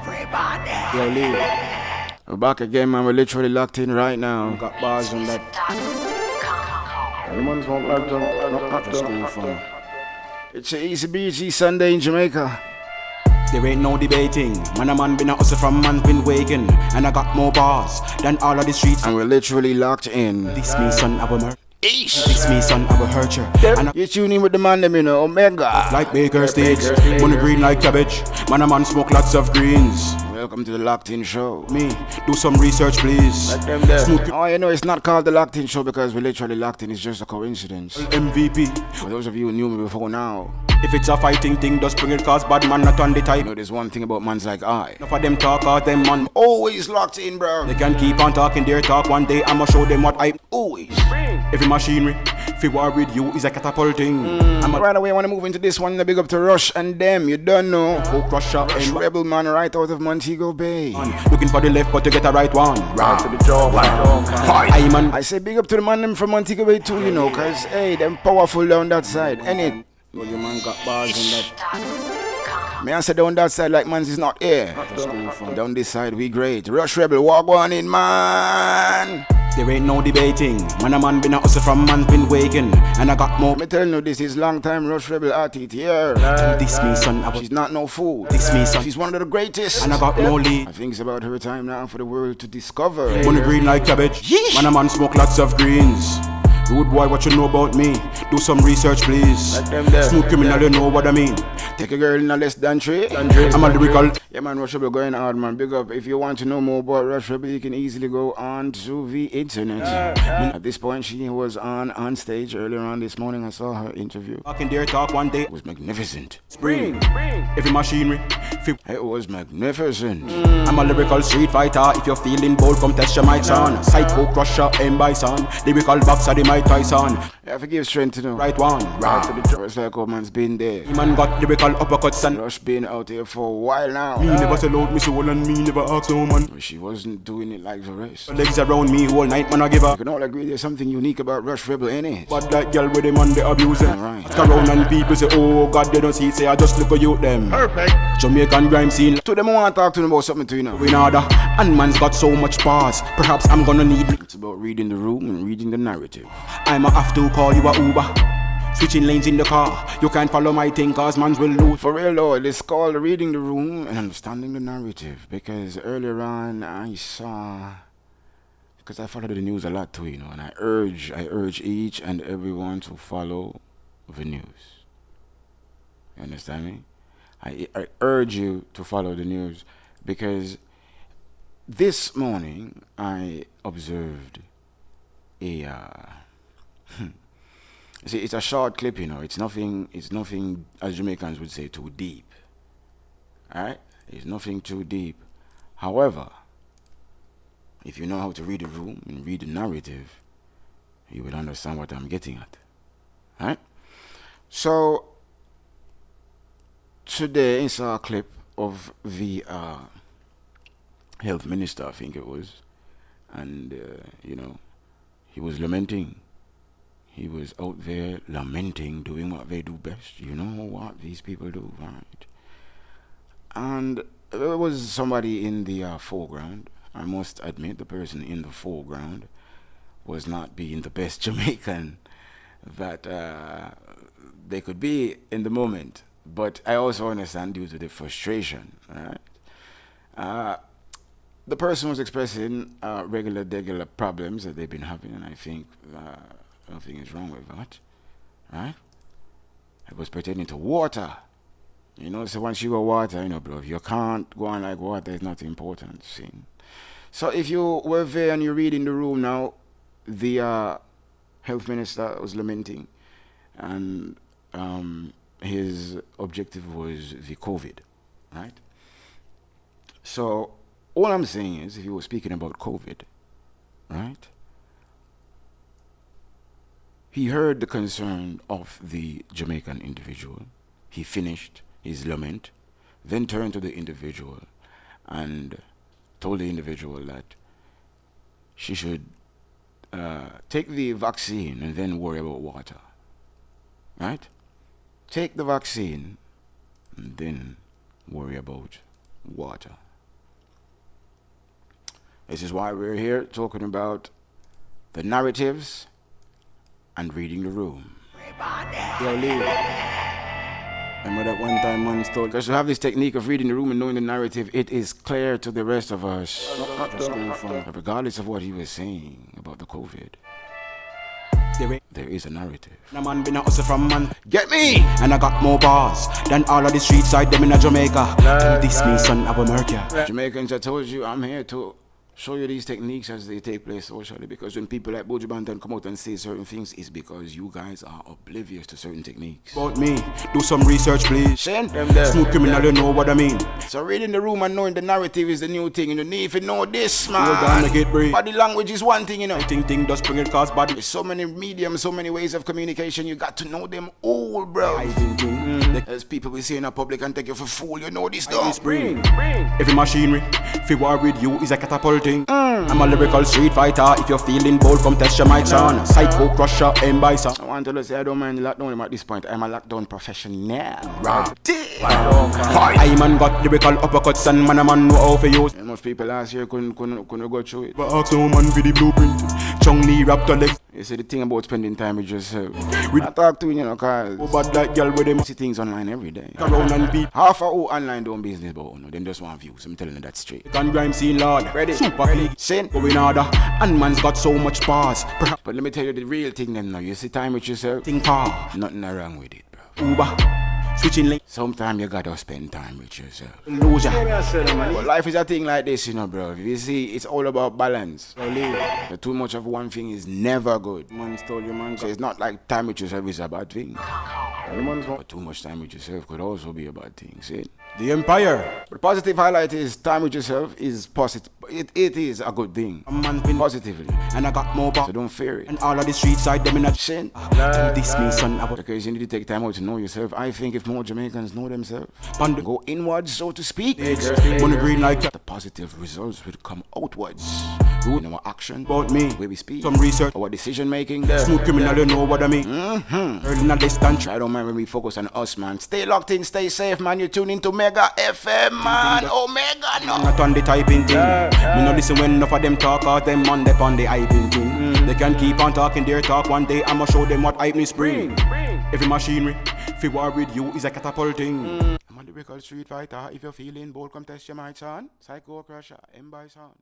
Yo, Lee. We're back again, man. We're literally locked in right now. We got bars on that. Just going fun. It's a easy breezy Sunday in Jamaica. There ain't no debating. Man, a man been a hustle from man's been waking. And I got more bars than all of the streets. And we're literally locked in. This me, son, I will murder. Eesh. This me, son, I will hurt you. You tune in with the man, them, you know, Omega. Like Baker Stage, money green like cabbage. Man, a man smoke lots of greens. Welcome to the Locked In Show. Me, do some research, please. Like them there. Oh, you know, it's not called the Locked In Show because we're literally locked in. It's just a coincidence. MVP. For those of you who knew me before now. If it's a fighting thing, just bring it cause bad man not on the type. You know, there's one thing about mans like I. Enough of them talk out them man. Always locked in, bro. They can keep on talking their talk. One day I'ma show them what I always. Every machinery, if you war with you, is a catapulting. Right away, I want to move into this one. Big up to Rosh and them. You don't know. Folk crusher, Rebel man right out of Montego Bay. Looking for the left, but to get the right one. Right to the jaw. I say big up to the man them from Montego Bay too, you know, cause hey, them powerful down that side. Any well, your man got bars on that. May I say down that side like mans is not here. Down this side we great. Rush Rebel, walk on in, man. There ain't no debating. Man, a man been a hustle from man's been waking. And I got more. Me tell you this is long time Rush Rebel Artiste here. This me son, she's not no fool. This me son, she's one of the greatest. And I got more lead. I think it's about her time now for the world to discover. Money green like cabbage. Yeesh. Man, a man smoke lots of greens. Rude boy, what you know about me? Do some research, please. Like them there. Smooth criminal, you know what I mean. Take a girl in a less than three. I'm a lyrical. Yeah, man, Rush Rebel going hard, man. Big up. If you want to know more about Rush Rebel, you can easily go on to the internet. At this point, she was on stage earlier on this morning. I saw her interview. Talking their talk one day. It was magnificent. Spring. Every machinery. It was magnificent. I'm a lyrical street fighter. If you're feeling bold, come test your mic son. Psycho crusher, M. Bison. Lyrical boxer, the Mike Tyson. Yeah, forgive strength to know. Right one. Right to the job. It's like man's been there. Man got lyrical uppercuts and Rush been out here for a while now. Me never sell out me soul and me never ask no man. She wasn't doing it like the rest. Legs around me all night, man, I give up. You can all agree there's something unique about Rush Rebel, ain't it? But that girl with them and the abusing. Right. Look around and people say, oh God, they don't see it. Say, I just look at you them. Perfect. Jamaican grime scene. To them I want to talk to them about something to you now. In order. And man's got so much pause. Perhaps I'm gonna need. It's about reading the room and reading the narrative. I'ma have to call you a Uber. Switching lanes in the car. You can't follow my thing cause mans will lose. For real though, it's called reading the room and understanding the narrative. Because earlier on I saw, because I follow the news a lot too, you know, and I urge each and everyone to follow the news. You understand me? I urge you to follow the news because this morning I observed a see, it's a short clip, you know. It's nothing, as Jamaicans would say, too deep. Alright? It's nothing too deep. However, if you know how to read the room and read the narrative, you will understand what I'm getting at. Alright? So, today I saw a clip of the health minister, I think it was. And, you know, he was lamenting. He was out there lamenting, doing what they do best. You know what these people do, right? And there was somebody in the foreground. I must admit the person in the foreground was not being the best Jamaican that they could be in the moment. But I also understand due to the frustration, right? The person was expressing regular problems that they've been having, and I think nothing is wrong with that, right? It was pertaining to water. You know, so once you go water, you know, bro, if you can't go on like water, it's not important, see? So if you were there and you're reading the room now, the health minister was lamenting, and his objective was the COVID, right? So all I'm saying is, if you were speaking about COVID, right? He heard the concern of the Jamaican individual. He finished his lament, then turned to the individual and told the individual that she should take the vaccine and then worry about water. Right? Take the vaccine and then worry about water. This is why we're here talking about the narratives and reading the room. Yo, Lee. Remember that one time man told, because you have this technique of reading the room and knowing the narrative, it is clear to the rest of us, regardless of what he was saying about the COVID, there is a narrative. A man been a hustle from man. Get me! And I got more bars than all of the street side them in a Jamaica. And this me son of America. Jamaicans, I told you, I'm here to show you these techniques as they take place socially, because when people like Buju Banton come out and say certain things, it's because you guys are oblivious to certain techniques. About me, do some research please. Shane? Smooth criminal, you know what I mean. So reading the room and knowing the narrative is the new thing. You need to know this, man. Hold on, make it break. Body language is one thing, you know. Thing does bring it cause body. There's so many mediums, so many ways of communication. You got to know them all, bro. As people we see in the public and take you for fool, you know this stuff. Bring. Every machinery, if you war with you, is a catapulting. I'm a lyrical street fighter. If you're feeling bold, come test your mic on. Psycho crusher, aim by some. I want to say I don't mind lockdown at this point. I'm a lockdown professional. Right. I man got lyrical uppercuts and man a man know how to use. And most people last year couldn't go through it. But ask no man for the blueprint. Chung Lee raptor legs. You see the thing about spending time with yourself. I talk to you know, cause bad like girl with them. I see things online every day. Around and beat. Half of who online doing business, but no, them just want views. I'm telling you that straight. Can grime scene lord. Ready? Super league. Sin. Going harder. And man's got so much bars. But let me tell you the real thing then now. You see time with yourself. Think far. Nothing wrong with it, bro. Uber. Switching lane. Sometimes you gotta spend time with yourself. Loser. But life is a thing like this, you know, bro. You see, it's all about balance. But too much of one thing is never good. Man stole your man. So it's not like time with yourself is a bad thing. But too much time with yourself could also be a bad thing, see? The empire. The positive highlight is time with yourself is positive. It is a good thing. A man's been positively. And I got more back. So don't fear it. And all of the street side them in a Shane. This me son about. Because you need to take time out to know yourself. I think if more Jamaicans know themselves, Panda. go inwards, so to speak, Money green like the positive results will come outwards. In our action, about me. where we speak, Some research. our decision making. Smooth criminal, you know what I mean. Early in a distance. I don't mind when we focus on us, man. Stay locked in, stay safe, man. You tune into OmegaFM, man. Omega, no. I'm not on the typing thing. Me no listen when enough of them talk out them man they on the hyping thing. They can keep on talking their talk. One day I'ma show them what hype me spring. Every machinery, if you war with you, is a catapulting. I'm on the record street fighter. If you're feeling bold, come test your mic, son. Psycho crusher, M by son.